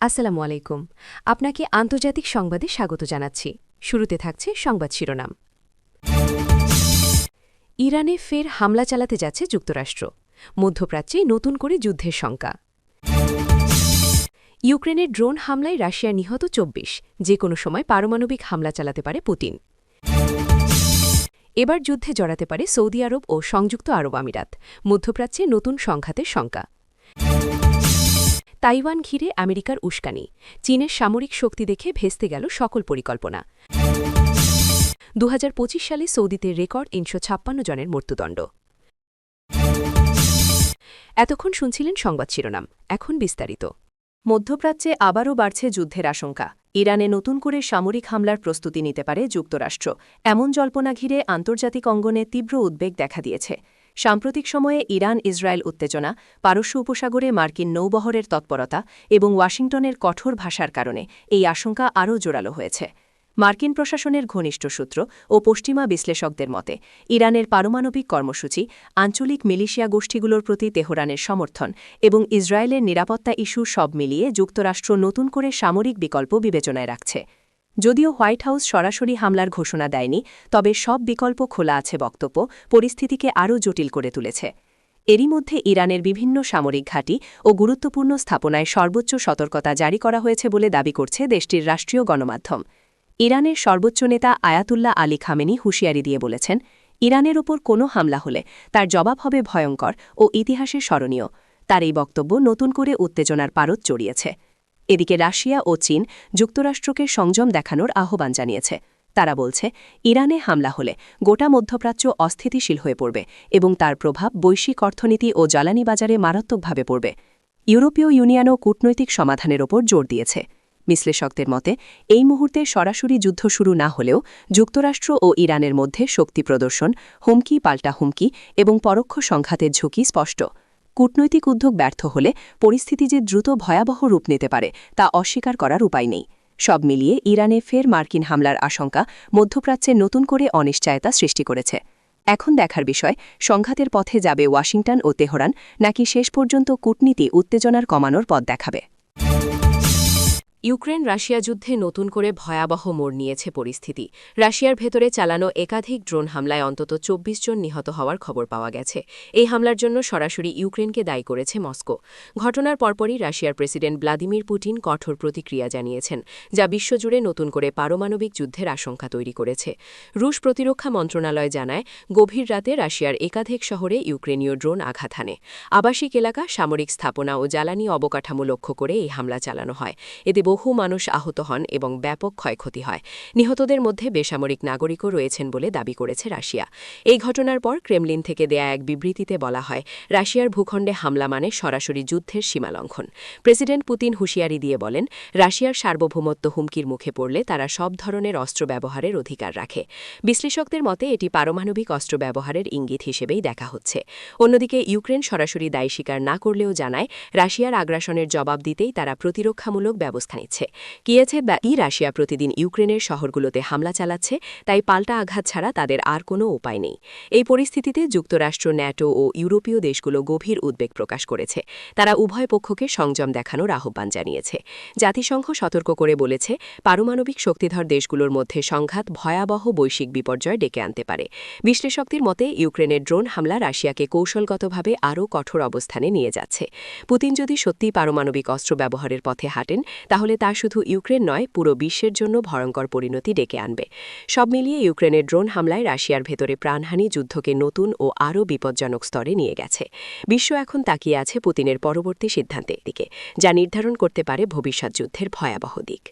আসসালামু আলাইকুম। আপনাকে আন্তর্জাতিক সংবাদে স্বাগত জানাচ্ছি। শুরুতে থাকছে সংবাদ শিরোনাম। ইরানে ফের হামলা চালাতে যাচ্ছে যুক্তরাষ্ট্র। মধ্যপ্রাচ্যে নতুন করে যুদ্ধের শঙ্কা। ইউক্রেনের ড্রোন হামলায় রাশিয়া নিহত ২৪, যে কোনো সময় পারমাণবিক হামলা চালাতে পারে পুতিন। এবার যুদ্ধে জড়াতে পারে সৌদি আরব ও সংযুক্ত আরব আমিরাত। মধ্যপ্রাচ্যে নতুন সংঘাতের শঙ্কা। তাইওয়ান ঘিরে আমেরিকার উস্কানি। চীনের সামরিক শক্তি দেখে ভেস্তে গেল সকল পরিকল্পনা। ২০২৫ সালে সৌদিতে রেকর্ড ৩৫৬ জনের মৃত্যুদণ্ড। এতক্ষণ শুনছিলেন সংবাদ শিরোনাম, এখন বিস্তারিত। মধ্যপ্রাচ্যে আবারও বাড়ছে যুদ্ধের আশঙ্কা। ইরানে নতুন করে সামরিক হামলার প্রস্তুতি নিতে পারে যুক্তরাষ্ট্র। এমন জল্পনা ঘিরে আন্তর্জাতিক অঙ্গনে তীব্র উদ্বেগ দেখা দিয়েছে। সাম্প্রতিক সময়ে ইরান ইসরায়েল উত্তেজনা, পারস্য উপসাগরে মার্কিন নৌবহরের তৎপরতা এবং ওয়াশিংটনের কঠোর ভাষার কারণে এই আশঙ্কা আরও জোরালো হয়েছে। মার্কিন প্রশাসনের ঘনিষ্ঠ সূত্র ও পশ্চিমা বিশ্লেষকদের মতে ইরানের পারমাণবিক কর্মসূচি, আঞ্চলিক মিলিশিয়া গোষ্ঠীগুলোর প্রতি তেহরানের সমর্থন এবং ইসরায়েলের নিরাপত্তা ইস্যু সব মিলিয়ে যুক্তরাষ্ট্র নতুন করে সামরিক বিকল্প বিবেচনায় রাখছে। যদিও হোয়াইট হাউস সরাসরি হামলার ঘোষণা দেয়নি, তবে সব বিকল্প খোলা আছে বক্তব্য পরিস্থিতিকে আরও জটিল করে তুলেছে। এরই মধ্যে ইরানের বিভিন্ন সামরিক ঘাঁটি ও গুরুত্বপূর্ণ স্থাপনায় সর্বোচ্চ সতর্কতা জারি করা হয়েছে বলে দাবি করছে দেশটির রাষ্ট্রীয় গণমাধ্যম। ইরানের সর্বোচ্চ নেতা আয়াতুল্লাহ আলী খামেনি হুঁশিয়ারি দিয়ে বলেছেন, ইরানের ওপর কোনো হামলা হলে তার জবাব হবে ভয়ঙ্কর ও ইতিহাসে স্মরণীয়। তার এই বক্তব্য নতুন করে উত্তেজনার পারদ চড়িয়েছে। এদিকে রাশিয়া ও চীন যুক্তরাষ্ট্রকে সংযম দেখানোর আহ্বান জানিয়েছে। তারা বলছে, ইরানে হামলা হলে গোটা মধ্যপ্রাচ্য অস্থিতিশীল হয়ে পড়বে এবং তার প্রভাব বৈশ্বিক অর্থনীতি ও জ্বালানি বাজারে মারাত্মকভাবে পড়বে। ইউরোপীয় ইউনিয়নও কূটনৈতিক সমাধানের ওপর জোর দিয়েছে। বিশ্লেষকদের মতে এই মুহূর্তে সরাসরি যুদ্ধ শুরু না হলেও যুক্তরাষ্ট্র ও ইরানের মধ্যে শক্তি প্রদর্শন, হুমকি পাল্টা হুমকি এবং পরোক্ষ সংঘাতের ঝুঁকি স্পষ্ট। কূটনৈতিক উদ্যোগ ব্যর্থ হলে পরিস্থিতি যে দ্রুত ভয়াবহ রূপ নিতে পারে তা অস্বীকার করার উপায় নেই। সব মিলিয়ে ইরানে ফের মার্কিন হামলার আশঙ্কা মধ্যপ্রাচ্যে নতুন করে অনিশ্চয়তা সৃষ্টি করেছে। এখন দেখার বিষয়, সংঘাতের পথে যাবে ওয়াশিংটন ও তেহরান, নাকি শেষ পর্যন্ত কূটনীতি উত্তেজনার কমানোর পথ দেখাবে। ইউক্রেন রাশিয়া যুদ্ধে নতুন করে ভয়াবহ মোড় নিয়েছে পরিস্থিতি। রাশিয়ার ভেতরে চালানো একাধিক ড্রোন হামলায় অন্তত ২৪ জন নিহত হওয়ার খবর পাওয়া গেছে। এই হামলার জন্য সরাসরি ইউক্রেনকে দায়ী করেছে মস্কো। ঘটনার পরপরই রাশিয়ার প্রেসিডেন্ট ভ্লাদিমির পুতিন কঠোর প্রতিক্রিয়া জানিয়েছেন, যা বিশ্বজুড়ে নতুন করে পারমাণবিক যুদ্ধের আশঙ্কা তৈরি করেছে। রুশ প্রতিরক্ষা মন্ত্রণালয় জানায়, গভীর রাতে রাশিয়ার একাধিক শহরে ইউক্রেনীয় ড্রোন আঘাত হানে। আবাসিক এলাকা, সামরিক স্থাপনা ও জ্বালানি অবকাঠামো লক্ষ্য করে এই হামলা চালানো হয়। এতে বহু মানুষ আহত হন এবং ব্যাপক ক্ষয়ক্ষতি হয়। নিহতদের মধ্যে বেসামরিক নাগরিকও রয়েছেন বলে দাবি করেছে রাশিয়া। এই ঘটনার পর ক্রেমলিন থেকে দেয়া এক বিবৃতিতে বলা হয়, রাশিয়ার ভূখণ্ডে হামলা মানে সরাসরি যুদ্ধের সীমালঙ্ঘন। প্রেসিডেন্ট পুতিন হুঁশিয়ারি দিয়ে বলেন, রাশিয়ার সার্বভৌমত্ব হুমকির মুখে পড়লে তারা সব ধরনের অস্ত্র ব্যবহারের অধিকার রাখে। বিশ্লেষকদের মতে এটি পারমাণবিক অস্ত্র ব্যবহারের ইঙ্গিত হিসেবেই দেখা হচ্ছে। অন্যদিকে ইউক্রেন সরাসরি দায় স্বীকার না করলেও জানায়, রাশিয়ার আগ্রাসনের জবাব দিতেই তারা প্রতিরক্ষামূলক ব্যবস্থা নিচ্ছে। কিয়েভে রাশিয়া প্রতিদিন ইউক্রেনের শহরগুলোতে হামলা চালাচ্ছে, তাই পাল্টা আঘাত ছাড়া তাদের আর কোনো উপায় নেই। এই পরিস্থিতিতে যুক্তরাষ্ট্র, ন্যাটো ও ইউরোপীয় দেশগুলো গভীর উদ্বেগ প্রকাশ করেছে। তারা উভয় পক্ষকে সংযম দেখানোর আহ্বান জানিয়েছে। জাতিসংঘ সতর্ক করে বলেছে, পারমাণবিক শক্তিধর দেশগুলোর মধ্যে সংঘাত ভয়াবহ বৈশ্বিক বিপর্যয় ডেকে আনতে পারে। বিশ্লেষকদের মতে ইউক্রেনের ড্রোন হামলা রাশিয়াকে কৌশলগতভাবে আরও কঠোর অবস্থানে নিয়ে যাচ্ছে। পুতিন যদি সত্যিই পারমাণবিক অস্ত্র ব্যবহারের পথে হাঁটেন, তাহলে তা শুধু ইউক্রেন নয়, পুরো বিশ্বের জন্য ভয়ঙ্কর পরিণতি ডেকে আনবে। সব মিলিয়ে ইউক্রেনের ড্রোন হামলায় রাশিয়ার ভেতরে প্রাণহানি যুদ্ধকে নতুন ও আরও বিপজ্জনক স্তরে নিয়ে গেছে। বিশ্ব এখন তাকিয়ে আছে পুতিনের পরবর্তী সিদ্ধান্তের দিকে, যা নির্ধারণ করতে পারে ভবিষ্যৎ যুদ্ধের ভয়াবহ দিক।